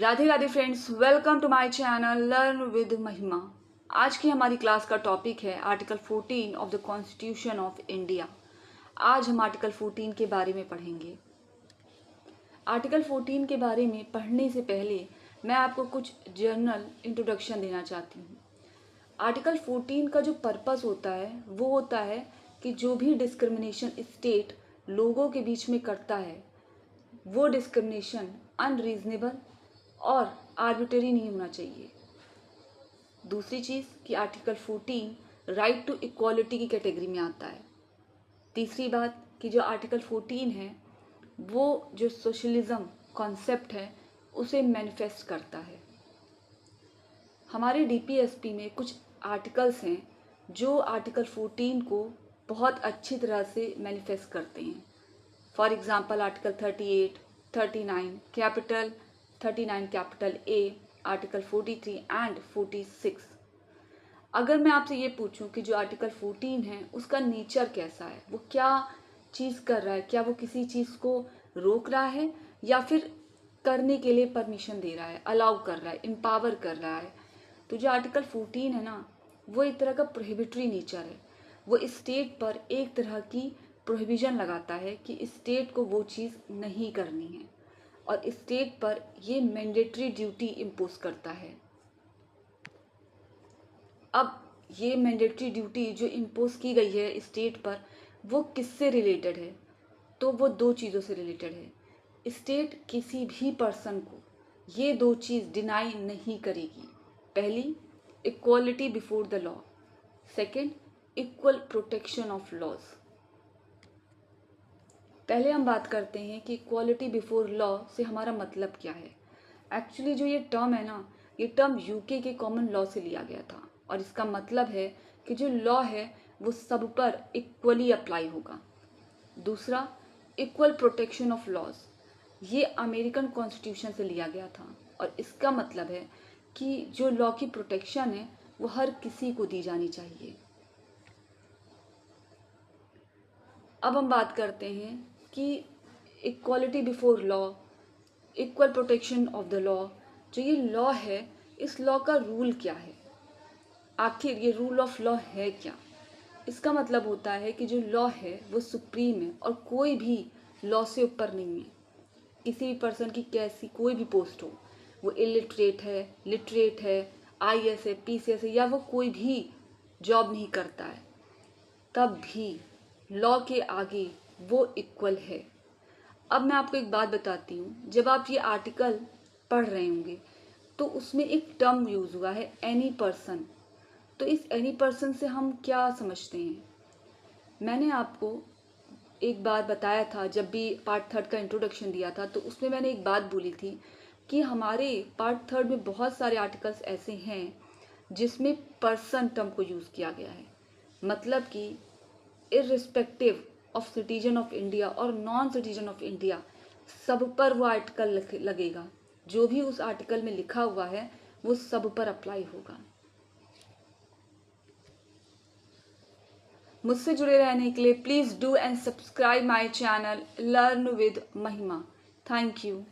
Radhe Radhe friends, welcome to my channel learn with Mahima. आज की हमारी क्लास का टॉपिक है article 14 of the constitution of India. आज हम आर्टिकल 14 के बारे में पढ़ेंगे। आर्टिकल 14 के बारे में पढ़ने से पहले मैं आपको कुछ जनरल इंट्रोडक्शन देना चाहती हूँ। आर्टिकल 14 का जो पर्पस होता है वो होता है कि जो भी डिस्क्रिमिनेशन स्टेट लोगों के बीच में करता है वो डिस्क्रिमिनेशन अनरीजनेबल और आर्बिट्रेरी नहीं होना चाहिए। दूसरी चीज़ कि आर्टिकल 14 राइट टू इक्वालिटी की कैटेगरी में आता है। तीसरी बात कि जो आर्टिकल 14 है वो जो सोशलिज्म कॉन्सेप्ट है उसे मैनिफेस्ट करता है। हमारे डीपीएसपी में कुछ आर्टिकल्स हैं जो आर्टिकल 14 को बहुत अच्छी तरह से मैनिफेस्ट करते हैं। For example article 38, 39 capital 39 capital A, article 43 and 46। अगर मैं आपसे ये पूछूं कि जो आर्टिकल 14 है उसका नेचर कैसा है, वो क्या चीज़ कर रहा है, क्या वो किसी चीज़ को रोक रहा है या फिर करने के लिए परमिशन दे रहा है, अलाउ कर रहा है, एम्पावर कर रहा है, तो जो आर्टिकल 14 है ना वो एक तरह का प्रोहिबिटरी नेचर है। वो स्टेट पर एक तरह की प्रोहिबिशन लगाता है कि स्टेट को वो चीज़ नहीं करनी है और स्टेट पर ये मैंडेटरी ड्यूटी इम्पोज करता है। अब ये मैंडेटरी ड्यूटी जो इम्पोज की गई है स्टेट पर वो किससे रिलेटेड है, तो वो दो चीज़ों से रिलेटेड है। स्टेट किसी भी पर्सन को ये दो चीज़ डिनाई नहीं करेगी। पहली, equality before the law. Second, equal protection of laws. पहले हम बात करते हैं कि इक्वालिटी बिफोर लॉ से हमारा मतलब क्या है। एक्चुअली जो ये टर्म है ना, ये टर्म यूके के कॉमन लॉ से लिया गया था और इसका मतलब है कि जो लॉ है वो सब पर इक्वली अप्लाई होगा। दूसरा, इक्वल प्रोटेक्शन ऑफ लॉज, ये अमेरिकन कॉन्स्टिट्यूशन से लिया गया था और इसका मतलब है कि जो लॉ की प्रोटेक्शन है वो हर किसी को दी जानी चाहिए। अब हम बात करते हैं कि equality before law, equal protection of the law, जो ये लॉ है इस लॉ का रूल क्या है, आखिर ये रूल ऑफ लॉ है क्या। इसका मतलब होता है कि जो लॉ है वो सुप्रीम है और कोई भी लॉ से ऊपर नहीं है। किसी भी पर्सन की कैसी कोई भी पोस्ट हो, वो इलिटरेट है, लिटरेट है, आईएएस है, पीसीएस है या वो कोई भी जॉब नहीं करता है, तब भी लॉ के आगे वो इक्वल है। अब मैं आपको एक बात बताती हूँ, जब आप ये आर्टिकल पढ़ रहे होंगे तो उसमें एक टर्म यूज़ हुआ है एनी पर्सन। तो इस एनी पर्सन से हम क्या समझते हैं, मैंने आपको एक बार बताया था जब भी पार्ट 3 का इंट्रोडक्शन दिया था, तो उसमें मैंने एक बात बोली थी कि हमारे पार्ट 3 में बहुत सारे आर्टिकल्स ऐसे हैं जिसमें पर्सन टर्म को यूज़ किया गया है। मतलब कि irrespective of citizen of India और नॉन सिटीजन ऑफ इंडिया, सब पर वो आर्टिकल लगेगा। जो भी उस आर्टिकल में लिखा हुआ है वो सब पर अप्लाई होगा। मुझसे जुड़े रहने के लिए please do and subscribe my channel learn with Mahima. Thank you.